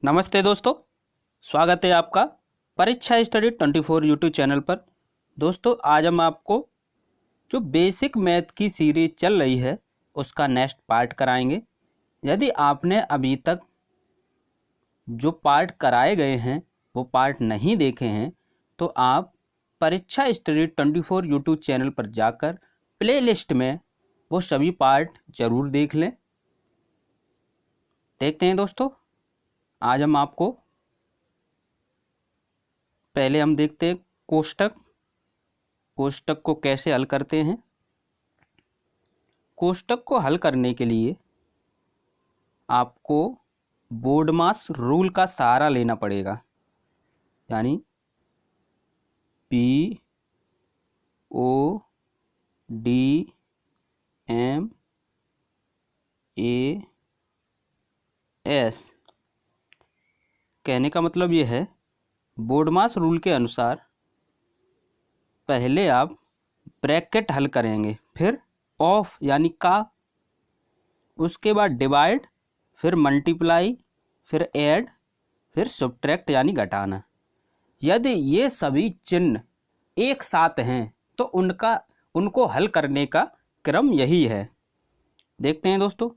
नमस्ते दोस्तों, स्वागत है आपका परीक्षा स्टडी 24 यूट्यूब चैनल पर। दोस्तों, आज हम आपको जो बेसिक मैथ की सीरीज चल रही है उसका नेक्स्ट पार्ट कराएंगे। यदि आपने अभी तक जो पार्ट कराए गए हैं वो पार्ट नहीं देखे हैं तो आप परीक्षा स्टडी 24 यूट्यूब चैनल पर जाकर प्लेलिस्ट में वो सभी पार्ट ज़रूर देख लें। देखते हैं दोस्तों, आज हम आपको पहले हम देखते हैं कोष्टक को कैसे हल करते हैं। कोष्टक को हल करने के लिए आपको बोर्डमास रूल का सहारा लेना पड़ेगा, यानी PODMAS कहने का मतलब ये है, बोर्डमास रूल के अनुसार पहले आप ब्रैकेट हल करेंगे, फिर ऑफ यानी का, उसके बाद डिवाइड, फिर मल्टीप्लाई, फिर ऐड, फिर सब्ट्रैक्ट यानी घटाना। यदि ये सभी चिन्ह एक साथ हैं तो उनको हल करने का क्रम यही है। देखते हैं दोस्तों,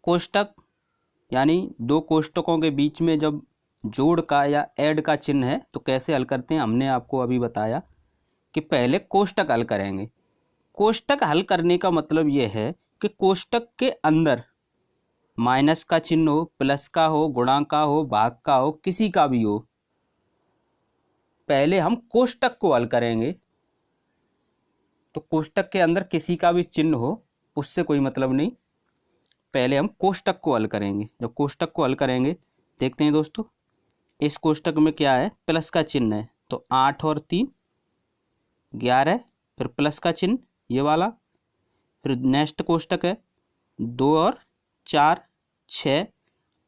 कोष्टक यानी दो कोष्टकों के बीच में जब जोड़ का या ऐड का चिन्ह है तो कैसे हल करते हैं। हमने आपको अभी बताया कि पहले कोष्टक हल करेंगे। कोष्टक हल करने का मतलब ये है कि कोष्टक के अंदर माइनस का चिन्ह हो, प्लस का हो, गुणा का हो, भाग का हो, किसी का भी हो, पहले हम कोष्टक को हल करेंगे। तो कोष्टक के अंदर किसी का भी चिन्ह हो उससे कोई मतलब नहीं, पहले हम कोष्टक को हल करेंगे। जब कोष्टक को हल करेंगे, देखते हैं दोस्तों, इस कोष्टक में क्या है, प्लस का चिन्ह है, तो 8 और 3 11, फिर प्लस का चिन्ह ये वाला, फिर नेक्स्ट कोष्टक है 2 और 4 6।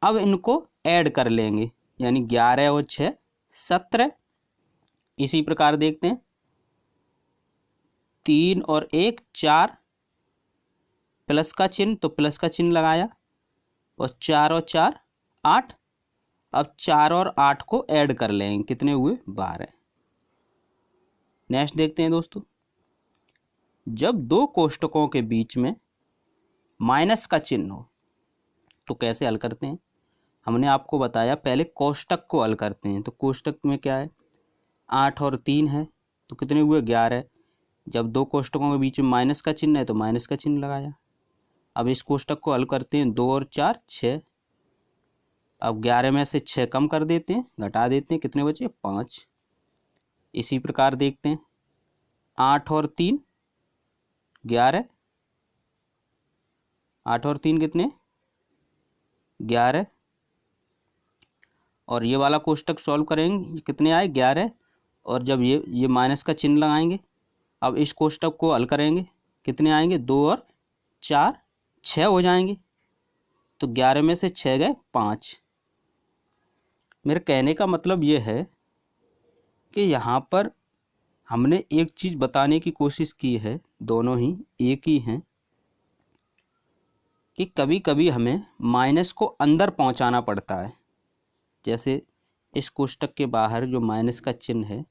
अब इनको ऐड कर लेंगे, यानी 11 और 6 17। इसी प्रकार देखते हैं, 3 और 1 4, प्लस का चिन्ह तो प्लस का चिन्ह लगाया, और 4 और 4 8। अब 4 और 8 को ऐड कर लेंगे, कितने हुए 12। नेक्स्ट देखते हैं दोस्तों, जब दो कोष्टकों के बीच में माइनस का चिन्ह हो तो कैसे हल करते हैं। हमने आपको बताया पहले कोष्टक को हल करते हैं। तो कोष्टक में क्या है, 8 और 3 है तो कितने हुए 11। जब दो कोष्टकों के बीच में माइनस का चिन्ह है तो माइनस का चिन्ह लगाया। अब इस कोष्टक को हल करते हैं, 2 और 4 6। अब 11 में से 6 कम कर देते हैं, घटा देते हैं, कितने बचे 5। इसी प्रकार देखते हैं, 8 और 3 11, 8 और 3 कितने 11। और ये वाला कोष्टक सॉल्व करेंगे, कितने आए 11। और जब ये माइनस का चिन्ह लगाएंगे, अब इस कोष्टक को हल करेंगे, कितने आएंगे 2 और 4 6 हो जाएंगे। तो 11 में से 6 गए 5। मेरे कहने का मतलब ये है कि यहाँ पर हमने एक चीज़ बताने की कोशिश की है, दोनों ही एक ही हैं, कि कभी कभी हमें माइनस को अंदर पहुँचाना पड़ता है। जैसे इस कोष्टक के बाहर जो माइनस का चिन्ह है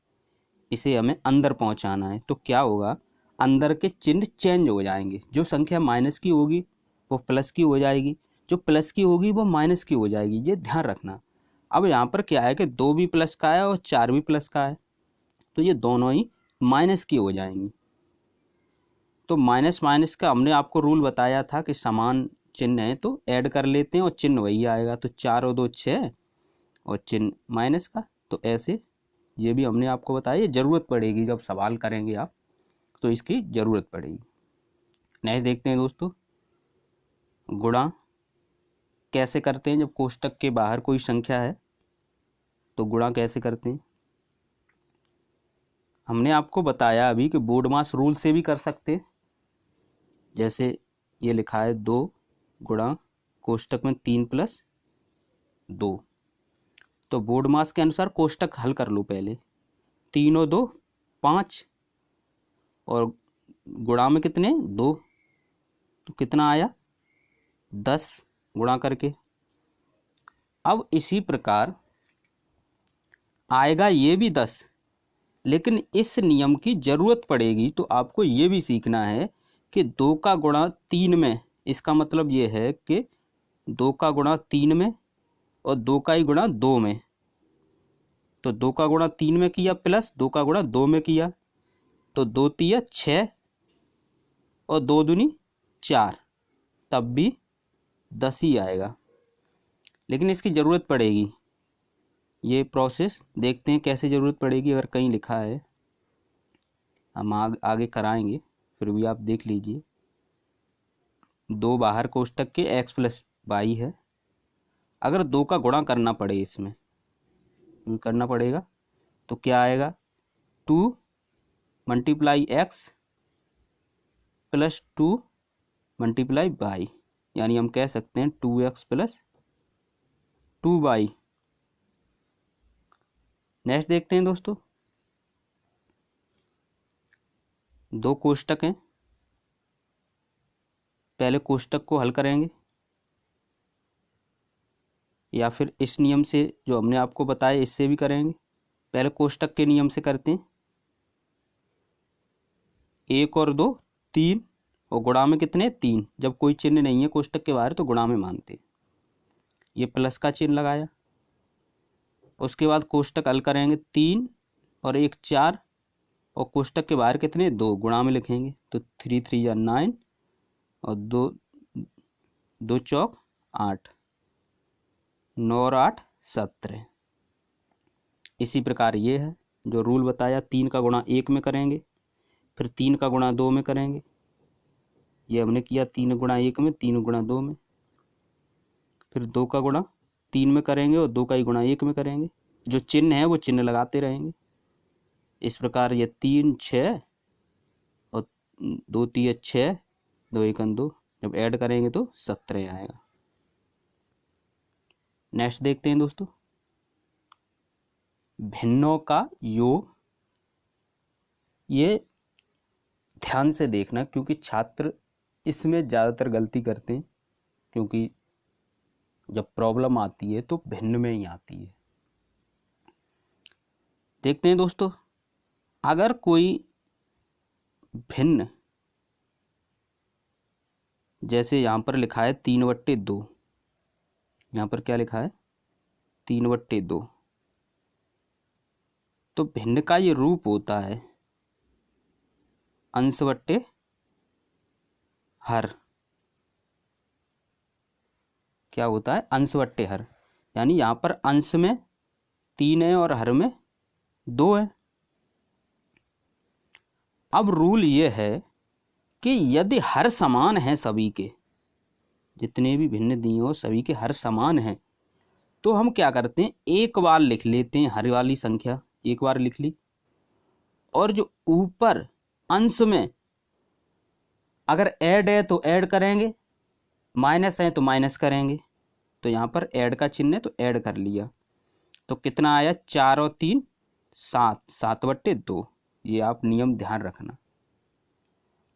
इसे हमें अंदर पहुँचाना है, तो क्या होगा, अंदर के चिन्ह चेंज हो जाएंगे। जो संख्या माइनस की होगी वो प्लस की हो जाएगी, जो प्लस की होगी वो माइनस की हो जाएगी, ये ध्यान रखना। अब यहाँ पर क्या है कि 2 भी प्लस का है और 4 भी प्लस का है, तो ये दोनों ही माइनस की हो जाएंगी। तो माइनस माइनस का हमने आपको रूल बताया था कि समान चिन्ह है तो ऐड कर लेते हैं और चिन्ह वही आएगा। तो 4 और 2 6 और चिन्ह माइनस का, तो ऐसे ये भी हमने आपको बताया। ये ज़रूरत पड़ेगी जब सवाल करेंगे आप, तो इसकी ज़रूरत पड़ेगी। नेक्स्ट देखते हैं दोस्तों, गुणा कैसे करते हैं। जब कोष्टक के बाहर कोई संख्या है तो गुणा कैसे करते हैं। हमने आपको बताया अभी कि बोर्डमास रूल से भी कर सकते हैं। जैसे ये लिखा है 2 गुणा कोष्टक में 3 + 2, तो बोर्डमास के अनुसार कोष्टक हल कर लो पहले। 3 और 2 5, और गुणा में कितने 2, तो कितना आया 10 गुणा करके। अब इसी प्रकार आएगा ये भी 10, लेकिन इस नियम की ज़रूरत पड़ेगी तो आपको ये भी सीखना है कि 2 का गुणा 3 में, इसका मतलब ये है कि 2 का गुणा 3 में और 2 का ही गुणा 2 में। तो 2 का गुणा 3 में किया प्लस 2 का गुणा 2 में किया, तो 2 तिया 6 और 2 दूनी 4, तब भी 10 ही आएगा, लेकिन इसकी ज़रूरत पड़ेगी। ये प्रोसेस देखते हैं कैसे ज़रूरत पड़ेगी। अगर कहीं लिखा है हम आगे कराएंगे, फिर भी आप देख लीजिए। 2 बाहर कोष्टक के x प्लस वाई है। अगर 2 का गुणा करना पड़े, इसमें करना पड़ेगा, तो क्या आएगा 2 multiply x plus 2 multiply y, यानी हम कह सकते हैं 2x प्लस 2y। नेक्स्ट देखते हैं दोस्तों, 2 कोष्टक हैं, पहले कोष्टक को हल करेंगे या फिर इस नियम से जो हमने आपको बताया इससे भी करेंगे। पहले कोष्टक के नियम से करते हैं। 1 और 2 3 और गुणा में कितने 3। जब कोई चिन्ह नहीं है कोष्टक के बाहर तो गुणा में मानते हैं। ये प्लस का चिन्ह लगाया। उसके बाद कोष्टक हल करेंगे, 3 और 1 4 और कोष्टक के बाहर कितने 2, गुणा में लिखेंगे तो 3 3 या 9 और 2 चौक 8, 9 और 8 17। इसी प्रकार ये है जो रूल बताया, 3 का गुणा 1 में करेंगे, फिर 3 का गुणा 2 में करेंगे। ये हमने किया 3 गुणा 1 में, 3 गुणा 2 में, फिर 2 का गुणा 3 में करेंगे और 2 का ही गुणा 1 में करेंगे। जो चिन्ह है वो चिन्ह लगाते रहेंगे। इस प्रकार ये 3 6 और 2 3 6, 2 1 2, जब ऐड करेंगे तो 17 आएगा। नेक्स्ट देखते हैं दोस्तों, भिन्नों का योग। ये ध्यान से देखना क्योंकि छात्र इसमें ज़्यादातर गलती करते हैं, क्योंकि जब प्रॉब्लम आती है तो भिन्न में ही आती है। देखते हैं दोस्तों, अगर कोई भिन्न, जैसे यहाँ पर लिखा है 3/2, यहाँ पर क्या लिखा है 3/2, तो भिन्न का ये रूप होता है अंश बट्टे हर। क्या होता है अंश बट्टे हर, यानी यहाँ पर अंश में 3 है और हर में 2 है। अब रूल ये है कि यदि हर समान है, सभी के जितने भी भिन्न दिए हो सभी के हर समान हैं, तो हम क्या करते हैं एक बार लिख लेते हैं हर वाली संख्या, एक बार लिख ली, और जो ऊपर अंश में अगर ऐड है तो ऐड करेंगे, माइनस है तो माइनस करेंगे। तो यहाँ पर ऐड का चिन्ह है तो ऐड कर लिया, तो कितना आया 4 और 3 7, 7/2। ये आप नियम ध्यान रखना।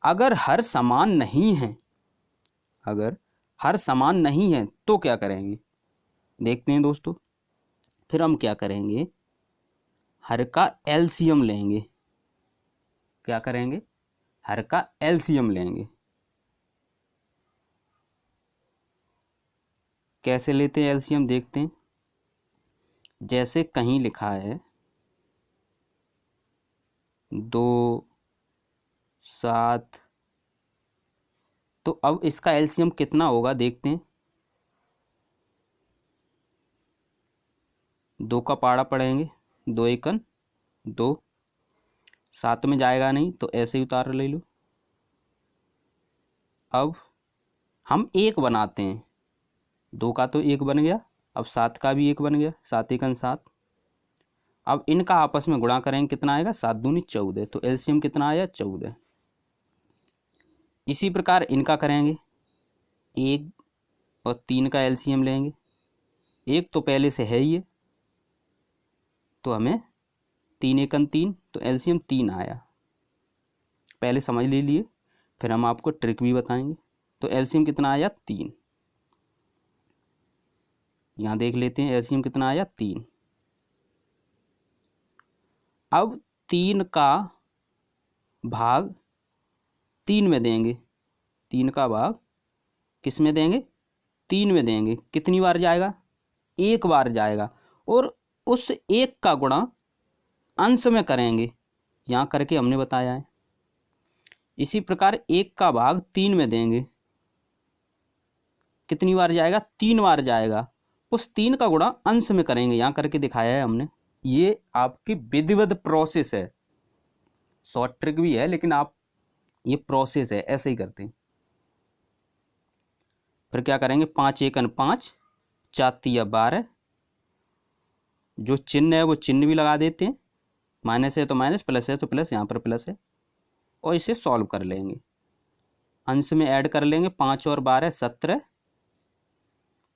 अगर हर समान नहीं है, अगर हर समान नहीं है तो क्या करेंगे देखते हैं दोस्तों। फिर हम क्या करेंगे, हर का एलसीएम लेंगे। क्या करेंगे, हर का एलसीएम लेंगे। कैसे लेते हैं एलसीएम देखते हैं। जैसे कहीं लिखा है 2 7, तो अब इसका एलसीएम कितना होगा देखते हैं। 2 का पाड़ा पढ़ेंगे, 2 1 2, 7 में जाएगा नहीं तो ऐसे ही उतार ले लो। अब हम 1 बनाते हैं, 2 का तो 1 बन गया, अब 7 का भी 1 बन गया, 7 1 7। अब इनका आपस में गुणा करेंगे, कितना आएगा 7 दूनी 14, तो एलसीएम कितना आया 14। इसी प्रकार इनका करेंगे, 1 और 3 का एलसीएम लेंगे। 1 तो पहले से है ही है, तो हमें 3 1 3, तो एलसीएम 3 आया। पहले समझ लीजिए, फिर हम आपको ट्रिक भी बताएंगे। तो एलसीएम कितना आया 3। यहाँ देख लेते हैं एलसीएम कितना आया 3। अब 3 का भाग 3 में देंगे, 3 का भाग किस में देंगे 3 में देंगे। कितनी बार जाएगा, एक बार जाएगा, और उस एक का गुणा अंश में करेंगे, यहाँ करके हमने बताया है। इसी प्रकार 1 का भाग 3 में देंगे, कितनी बार जाएगा 3 बार जाएगा, उस 3 का गुणा अंश में करेंगे, यहाँ करके दिखाया है हमने। ये आपकी विधिवत प्रोसेस है, शॉर्ट ट्रिक भी है लेकिन आप ये प्रोसेस है, ऐसे ही करते हैं। फिर क्या करेंगे 5 एकन 5, 4 तिया 12, जो चिन्ह है वो चिन्ह भी लगा देते हैं, माइनस है तो माइनस, प्लस है तो प्लस, यहाँ पर प्लस है, और इसे सॉल्व कर लेंगे। अंश में ऐड कर लेंगे 5 और 12 17,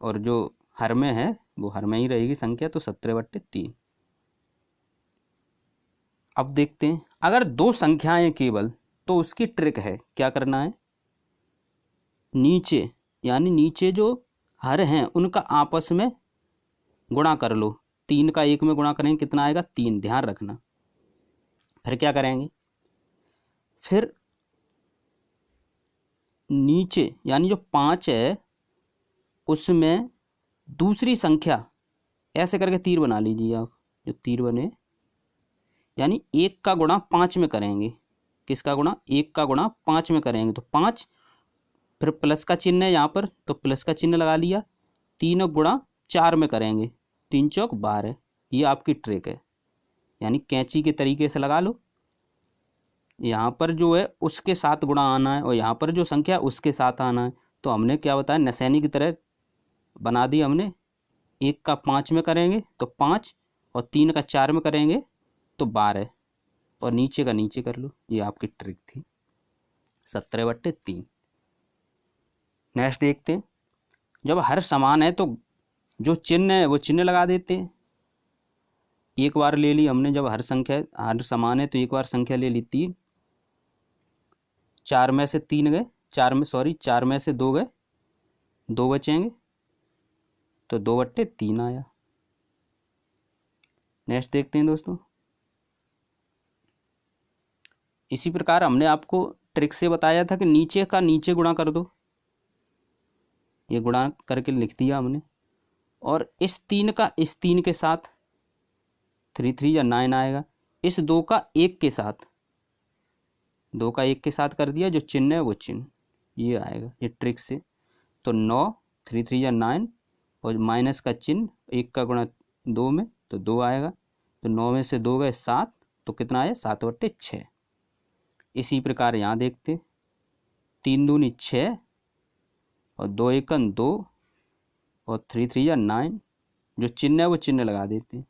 और जो हर में है वो हर में ही रहेगी संख्या, तो 17/3। अब देखते हैं अगर दो संख्याएं केवल, तो उसकी ट्रिक है, क्या करना है, नीचे यानी नीचे जो हर हैं उनका आपस में गुणा कर लो। 3 का 1 में गुणा करेंगे कितना आएगा 3, ध्यान रखना। फिर क्या करेंगे, फिर नीचे यानी जो 5 है उसमें दूसरी संख्या, ऐसे करके तीर बना लीजिए आप, जो तीर बने, यानी 1 का गुणा 5 में करेंगे। किसका गुणा, 1 का गुणा 5 में करेंगे, तो 5, फिर प्लस का चिन्ह है यहाँ पर तो प्लस का चिन्ह लगा लिया। 3 गुणा 4 में करेंगे, 3 चौक 12। ये आपकी ट्रिक है, यानी कैंची के तरीके से लगा लो। यहाँ पर जो है उसके साथ गुणा आना है, और यहाँ पर जो संख्या है उसके साथ आना है। तो हमने क्या बताया, निशानी की तरह बना दी हमने। 1 का 5 में करेंगे तो 5, और 3 का 4 में करेंगे तो 12, और नीचे का नीचे कर लो। ये आपकी ट्रिक थी 17/3। नेक्स्ट देखते हैं, जब हर समान है तो जो चिन्ह है वो चिन्ह लगा देते हैं। एक बार ले ली हमने, जब हर हर समान है तो एक बार संख्या ले ली 3, 4 में से 3 गए, 4 में से 2 गए, 2 बचेंगे, तो 2/3 आया। नेक्स्ट देखते हैं दोस्तों, इसी प्रकार हमने आपको ट्रिक से बताया था कि नीचे का नीचे गुणा कर दो, ये गुणा करके लिख दिया हमने, और इस 3 का इस 3 के साथ 3 3 या 9 आएगा। इस 2 का 1 के साथ, 2 का 1 के साथ कर दिया, जो चिन्ह है वो चिन्ह ये आएगा, ये ट्रिक से। तो 9, 3 3 या 9, और माइनस का चिन्ह, 1 का गुणा 2 में तो 2 आएगा, तो 9 में से 2 गए 7, तो कितना आया 7/6। इसी प्रकार यहाँ देखते, 3 दूनी 6, और 2 एकन 2, और 3 3 या 9, जो चिन्ह है वो चिन्ह लगा देते हैं।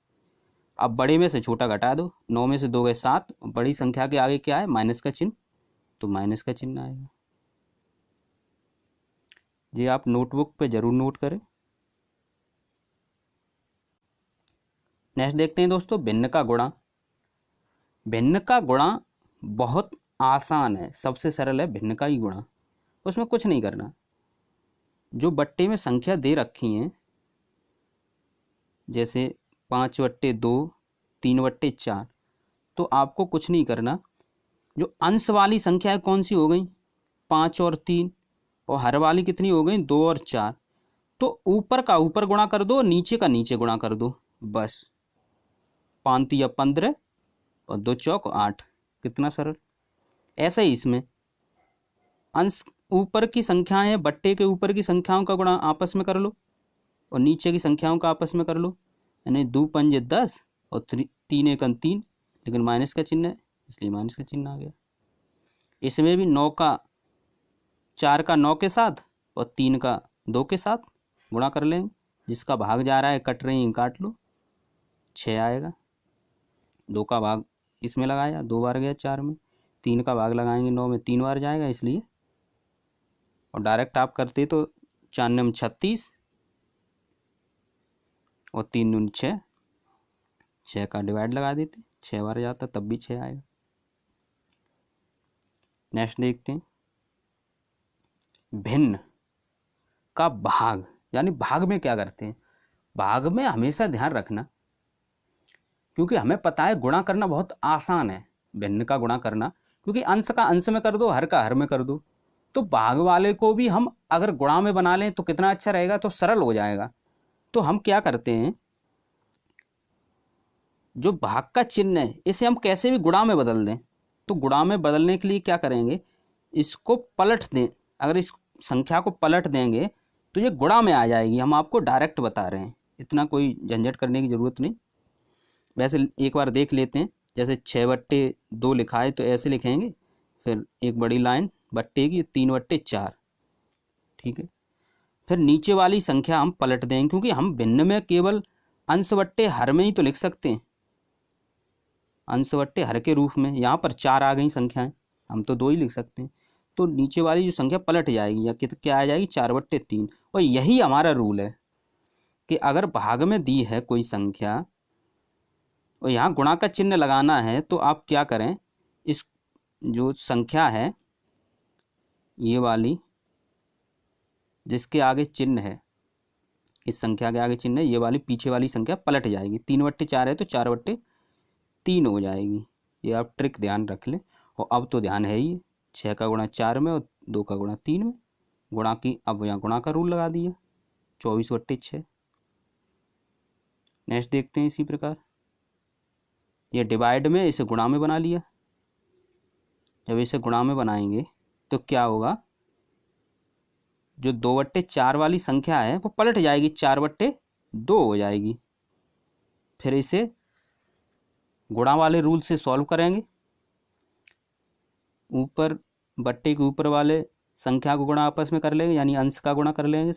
अब बड़े में से छोटा घटा दो, 9 में से 2 गए 7, बड़ी संख्या के आगे क्या है माइनस का चिन्ह, तो माइनस का चिन्ह आएगा। ये आप नोटबुक पे जरूर नोट करें। नेक्स्ट देखते हैं दोस्तों, भिन्न का गुणा। भिन्न का गुणा बहुत आसान है, सबसे सरल है भिन्न का ही गुणा। उसमें कुछ नहीं करना, जो बट्टे में संख्या दे रखी हैं, जैसे 5/2, 3/4, तो आपको कुछ नहीं करना। जो अंश वाली संख्या है कौन सी हो गई 5 और 3, और हर वाली कितनी हो गई 2 और 4, तो ऊपर का ऊपर गुणा कर दो, नीचे का नीचे गुणा कर दो, बस। 5 तिया 15, और 2 चौक 8, कितना सरल। ऐसा ही इसमें अंश ऊपर की संख्याएं, बट्टे के ऊपर की संख्याओं का गुणा आपस में कर लो, और नीचे की संख्याओं का आपस में कर लो, यानी 2 पंजे 10, और 3 एकन 3, लेकिन माइनस का चिन्ह है इसलिए माइनस का चिन्ह आ गया। इसमें भी 9 का 4 का 9 के साथ, और 3 का 2 के साथ गुणा कर लेंगे, जिसका भाग जा रहा है कट रही है काट लो, 6 आएगा। 2 का भाग इसमें लगाया 2 बार गया 4 में, 3 का भाग लगाएंगे 9 में 3 बार जाएगा इसलिए, और डायरेक्ट आप करते तो 4 9 36, और 3 दूनी 6, 6 का डिवाइड लगा देते, 6 बार जाता तब भी 6 आएगा। नेक्स्ट देखते हैं, भिन्न का भाग, यानी भाग में क्या करते हैं, भाग में हमेशा ध्यान रखना, क्योंकि हमें पता है गुणा करना बहुत आसान है, भिन्न का गुणा करना, क्योंकि अंश का अंश में कर दो, हर का हर में कर दो। तो भाग वाले को भी हम अगर गुणा में बना लें तो कितना अच्छा रहेगा, तो सरल हो जाएगा। तो हम क्या करते हैं, जो भाग का चिन्ह है इसे हम कैसे भी गुणा में बदल दें। तो गुणा में बदलने के लिए क्या करेंगे, इसको पलट दें। अगर इस संख्या को पलट देंगे तो ये गुणा में आ जाएगी। हम आपको डायरेक्ट बता रहे हैं, इतना कोई झंझट करने की ज़रूरत नहीं। वैसे एक बार देख लेते हैं, जैसे 6/2 लिखा है तो ऐसे लिखेंगे, फिर एक बड़ी लाइन बट्टे की 3/4, ठीक है। फिर नीचे वाली संख्या हम पलट देंगे, क्योंकि हम भिन्न में केवल अंश बट्टे हर में ही तो लिख सकते हैं, अंश बट्टे हर के रूप में। यहाँ पर 4 आ गई संख्याएं, हम तो 2 ही लिख सकते हैं। तो नीचे वाली जो संख्या पलट जाएगी, या क्या आ जाएगी, 4/3। और यही हमारा रूल है कि अगर भाग में दी है कोई संख्या और यहाँ गुणा का चिन्ह लगाना है, तो आप क्या करें, इस जो संख्या है ये वाली, जिसके आगे चिन्ह है, इस संख्या के आगे चिन्ह है, ये वाली पीछे वाली संख्या पलट जाएगी। 3/4 है तो 4/3 हो जाएगी। ये आप ट्रिक ध्यान रख लें। और अब तो ध्यान है ही, 6 का गुणा 4 में और 2 का गुणा 3 में, गुणा की अब यहाँ गुणा का रूल लगा दिया, 24/6। नेक्स्ट देखते हैं इसी प्रकार, ये डिवाइड में इसे गुणा में बना लिया। जब इसे गुणा में बनाएंगे तो क्या होगा, जो 2/4 वाली संख्या है वो पलट जाएगी, 4/2 हो जाएगी। फिर इसे गुणा वाले रूल से सॉल्व करेंगे, ऊपर बट्टे के ऊपर वाले संख्या को गुणा आपस में कर लेंगे, यानी अंश का गुणा कर लेंगे,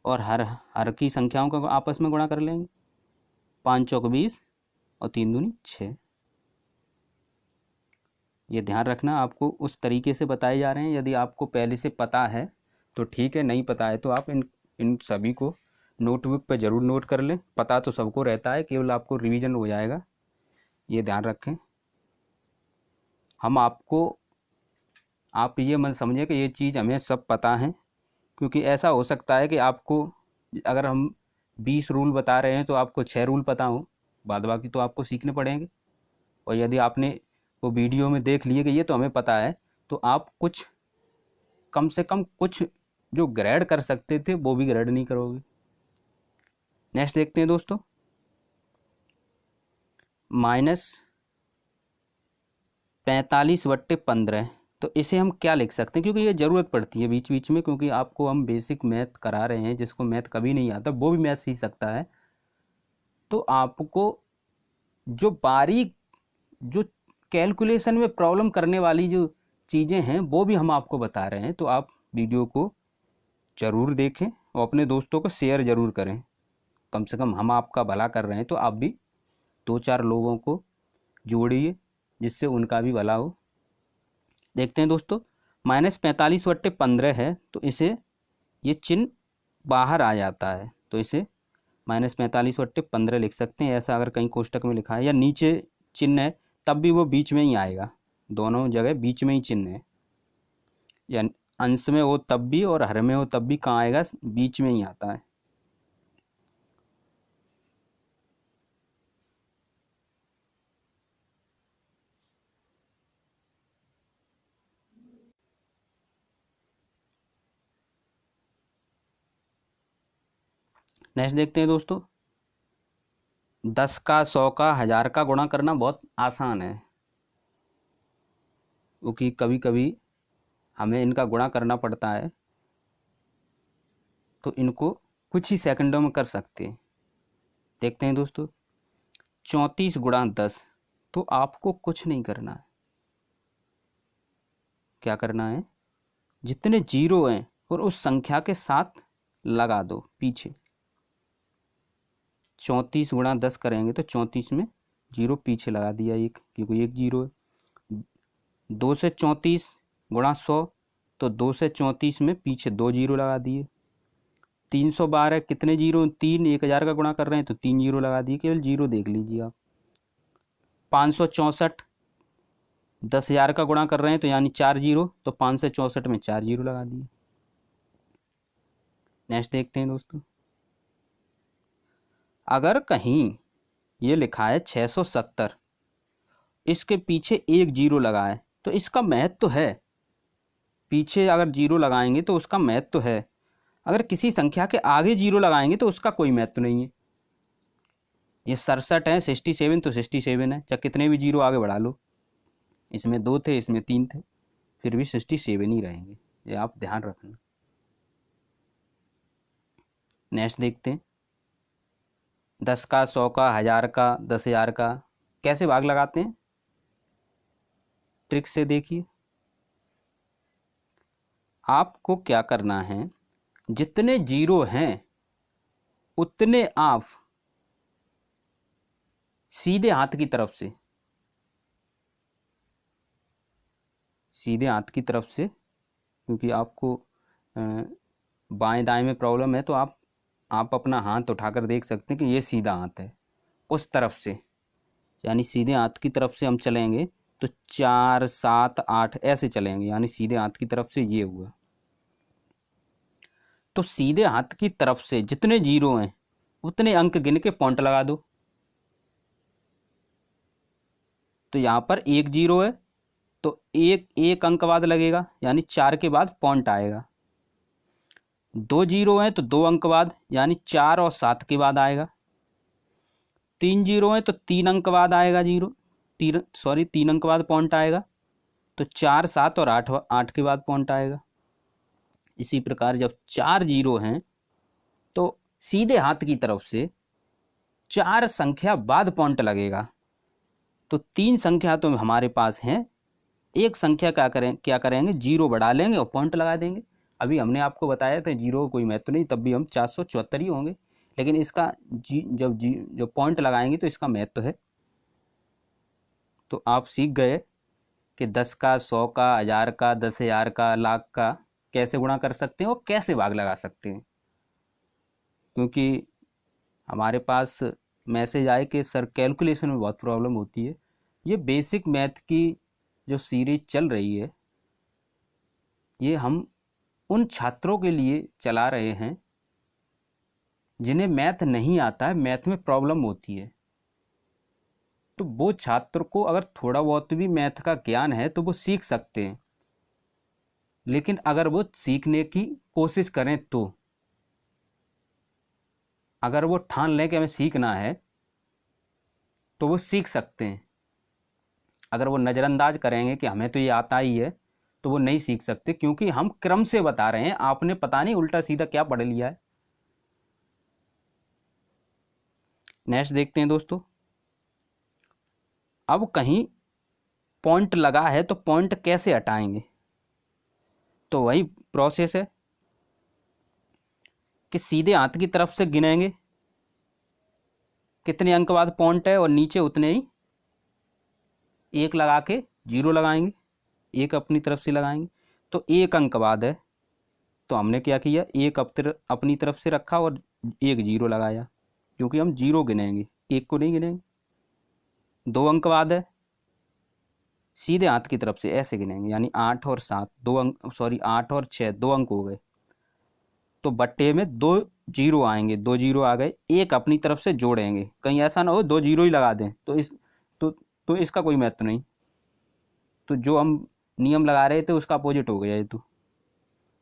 और हर की संख्याओं का आपस में गुणा कर लेंगे। 5 चौक 20 और 3 दूनी 6। ये ध्यान रखना, आपको उस तरीके से बताए जा रहे हैं। यदि आपको पहले से पता है तो ठीक है, नहीं पता है तो आप इन सभी को नोटबुक पर ज़रूर नोट कर लें। पता तो सबको रहता है, केवल आपको रिवीजन हो जाएगा, ये ध्यान रखें। हम आपको, आप ये मत समझें कि ये चीज़ हमें सब पता है, क्योंकि ऐसा हो सकता है कि आपको, अगर हम 20 रूल बता रहे हैं तो आपको 6 रूल पता हो, बाद बाकी तो आपको सीखने पड़ेंगे। और यदि आपने वो वीडियो में देख लिए कि ये तो हमें पता है, तो आप कुछ कम से कम कुछ जो ग्रेड कर सकते थे वो भी ग्रेड नहीं करोगे। नेक्स्ट देखते हैं दोस्तों, -45/15। तो इसे हम क्या लिख सकते हैं, क्योंकि ये ज़रूरत पड़ती है बीच बीच में, क्योंकि आपको हम बेसिक मैथ करा रहे हैं, जिसको मैथ कभी नहीं आता वो भी मैथ सीख सकता है। तो आपको जो बारीक, जो कैलकुलेशन में प्रॉब्लम करने वाली जो चीज़ें हैं वो भी हम आपको बता रहे हैं। तो आप वीडियो को ज़रूर देखें और अपने दोस्तों को शेयर ज़रूर करें। कम से कम हम आपका भला कर रहे हैं तो आप भी 2-4 लोगों को जोड़िए, जिससे उनका भी भला हो। देखते हैं दोस्तों, -45/15 है तो इसे, ये चिन्ह बाहर आ जाता है, तो इसे -45/15 लिख सकते हैं। ऐसा अगर कहीं कोष्टक में लिखा है या नीचे चिन्ह है तब भी वो बीच में ही आएगा, दोनों जगह बीच में ही चिन्ह है। या अंश में हो तब भी और हर में हो तब भी कहाँ आएगा, बीच में ही आता है। नेक्स्ट देखते हैं दोस्तों, 10 का, 100 का, 1000 का गुणा करना बहुत आसान है, क्योंकि कभी कभी हमें इनका गुणा करना पड़ता है, तो इनको कुछ ही सेकंडों में कर सकते हैं। देखते हैं दोस्तों, 34 × 10। तो आपको कुछ नहीं करना है, क्या करना है, जितने जीरो हैं और उस संख्या के साथ लगा दो पीछे। 34 × 10 करेंगे तो 34 में जीरो पीछे लगा दिया एक, क्योंकि एक जीरो है। 2 से 34 × 100, तो 2 से 34 में पीछे 2 जीरो लगा दिए। 312 कितने जीरो, 3, 1000 का गुणा कर रहे हैं तो 3 जीरो लगा दिए, केवल जीरो देख लीजिए आप। 564 10,000 का गुणा कर रहे हैं तो यानी 4 जीरो, तो 564 में 4 जीरो लगा दिए। नेक्स्ट देखते हैं दोस्तों, अगर कहीं ये लिखा है 670, इसके पीछे एक जीरो लगा है तो इसका महत्व तो है, पीछे अगर जीरो लगाएंगे तो उसका महत्व तो है। अगर किसी संख्या के आगे जीरो लगाएंगे तो उसका कोई महत्व नहीं है। ये 67 है, 67 तो 67 है, चाहे कितने भी जीरो आगे बढ़ा लो। इसमें 2 थे, इसमें 3 थे, फिर भी 67 ही रहेंगे, ये आप ध्यान रखना। नेक्स्ट देखते हैं, 10 का, 100 का, 1000 का, 10,000 का कैसे भाग लगाते हैं, ट्रिक से देखिए। आपको क्या करना है, जितने जीरो हैं उतने आप सीधे हाथ की तरफ से, सीधे हाथ की तरफ से, क्योंकि आपको बाएं दाएं में प्रॉब्लम है तो आप अपना हाथ उठाकर देख सकते हैं कि ये सीधा हाथ है, उस तरफ से, यानी सीधे हाथ की तरफ से हम चलेंगे तो 4, 7, 8 ऐसे चलेंगे, यानी सीधे हाथ की तरफ से ये हुआ। तो सीधे हाथ की तरफ से जितने जीरो हैं उतने अंक गिन के पॉइंट लगा दो। तो यहाँ पर एक जीरो है तो एक अंक बाद लगेगा, यानी 4 के बाद पॉइंट आएगा। 2 जीरो हैं तो 2 अंक बाद, यानी 4 और 7 के बाद आएगा। 3 जीरो हैं तो 3 अंक बाद आएगा जीरो, 3 अंक बाद पॉइंट आएगा। तो 4, 7 और 8 के बाद पॉइंट आएगा। इसी प्रकार जब 4 जीरो हैं तो सीधे हाथ की तरफ से 4 संख्या बाद पॉइंट लगेगा। तो 3 संख्या तो हमारे पास हैं, एक संख्या क्या करेंगे, जीरो बढ़ा लेंगे और पॉइंट लगा देंगे। अभी हमने आपको बताया था जीरो को कोई महत्व नहीं, तब भी हम 474 ही होंगे, लेकिन इसका जब पॉइंट लगाएंगे तो इसका महत्व है। तो आप सीख गए कि 10 का, 100 का, 1000 का, 10,000 का, लाख का कैसे गुणा कर सकते हैं और कैसे भाग लगा सकते हैं। क्योंकि हमारे पास मैसेज आए कि सर कैलकुलेशन में बहुत प्रॉब्लम होती है। ये बेसिक मैथ की जो सीरीज चल रही है ये हम उन छात्रों के लिए चला रहे हैं जिन्हें मैथ नहीं आता है, मैथ में प्रॉब्लम होती है। तो वो छात्र को अगर थोड़ा बहुत भी मैथ का ज्ञान है तो वो सीख सकते हैं, लेकिन अगर वो सीखने की कोशिश करें तो, अगर वो ठान लें कि हमें सीखना है तो वो सीख सकते हैं। अगर वो नज़रअंदाज करेंगे कि हमें तो ये आता ही है तो वो नहीं सीख सकते, क्योंकि हम क्रम से बता रहे हैं, आपने पता नहीं उल्टा सीधा क्या पढ़ लिया है। नेक्स्ट देखते हैं दोस्तों, अब कहीं पॉइंट लगा है तो पॉइंट कैसे हटाएंगे। तो वही प्रोसेस है कि सीधे हाथ की तरफ से गिनेंगे कितने अंक बाद पॉइंट है और नीचे उतने ही एक लगा के जीरो लगाएंगे, एक अपनी तरफ से लगाएंगे। तो एक अंक बाद है तो हमने क्या किया, एक अपनी तरफ से रखा और एक जीरो लगाया, क्योंकि हम जीरो गिनेंगे, एक को नहीं गिनेंगे। 2 अंक बाद है, सीधे हाथ की तरफ से ऐसे गिनेंगे, यानी 8 और 7 2 अंक, 8 और 6 2 अंक हो गए। तो बट्टे में 2 जीरो आएंगे, 2 जीरो आ गए, एक अपनी तरफ से जोड़ेंगे, कहीं ऐसा ना हो 2 जीरो ही लगा दें तो इसका कोई महत्व नहीं। तो जो हम नियम लगा रहे थे उसका अपोजिट हो गया ये तो,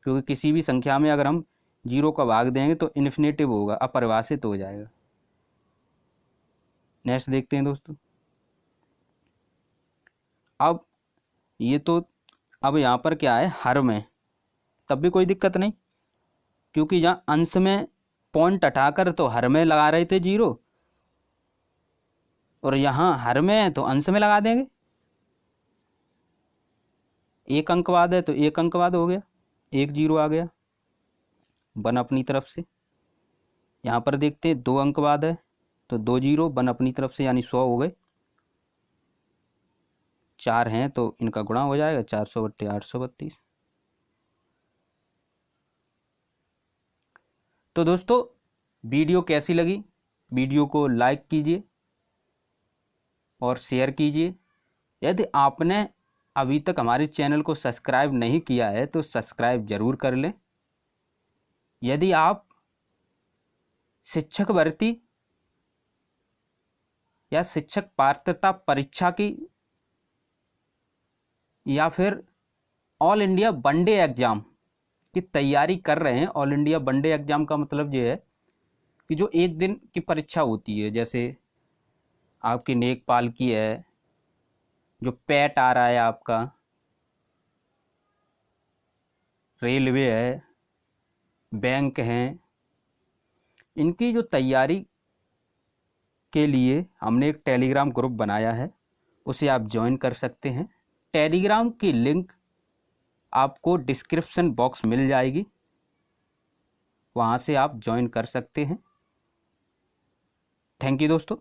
क्योंकि किसी भी संख्या में अगर हम जीरो का भाग देंगे तो इन्फिनेटिव होगा, अपरिभाषित हो जाएगा। नेक्स्ट देखते हैं दोस्तों, अब ये तो अब यहाँ पर क्या है, हर में, तब भी कोई दिक्कत नहीं, क्योंकि यहाँ अंश में पॉइंट हटाकर तो हर में लगा रहे थे जीरो, और यहाँ हर में है तो अंश में लगा देंगे। एक अंक बाद है तो एक अंक बाद हो गया, एक जीरो आ गया, 1 अपनी तरफ से। यहाँ पर देखते हैं 2 अंक बाद है तो 2 जीरो, 1 अपनी तरफ से, यानी 100 हो गए। 4 हैं तो इनका गुणा हो जाएगा, 400 बट्टे 832। तो दोस्तों वीडियो कैसी लगी, वीडियो को लाइक कीजिए और शेयर कीजिए। यदि आपने अभी तक हमारे चैनल को सब्सक्राइब नहीं किया है तो सब्सक्राइब ज़रूर कर लें। यदि आप शिक्षक भर्ती या शिक्षक पात्रता परीक्षा की, या फिर ऑल इंडिया वनडे एग्ज़ाम की तैयारी कर रहे हैं। ऑल इंडिया वनडे एग्ज़ाम का मतलब ये है कि जो एक दिन की परीक्षा होती है, जैसे आपकी नेकपाल की है, जो पैट आ रहा है आपका, रेलवे है, बैंक हैं, इनकी जो तैयारी के लिए हमने एक टेलीग्राम ग्रुप बनाया है, उसे आप ज्वाइन कर सकते हैं। टेलीग्राम की लिंक आपको डिस्क्रिप्शन बॉक्स मिल जाएगी, वहाँ से आप ज्वाइन कर सकते हैं। थैंक यू दोस्तों।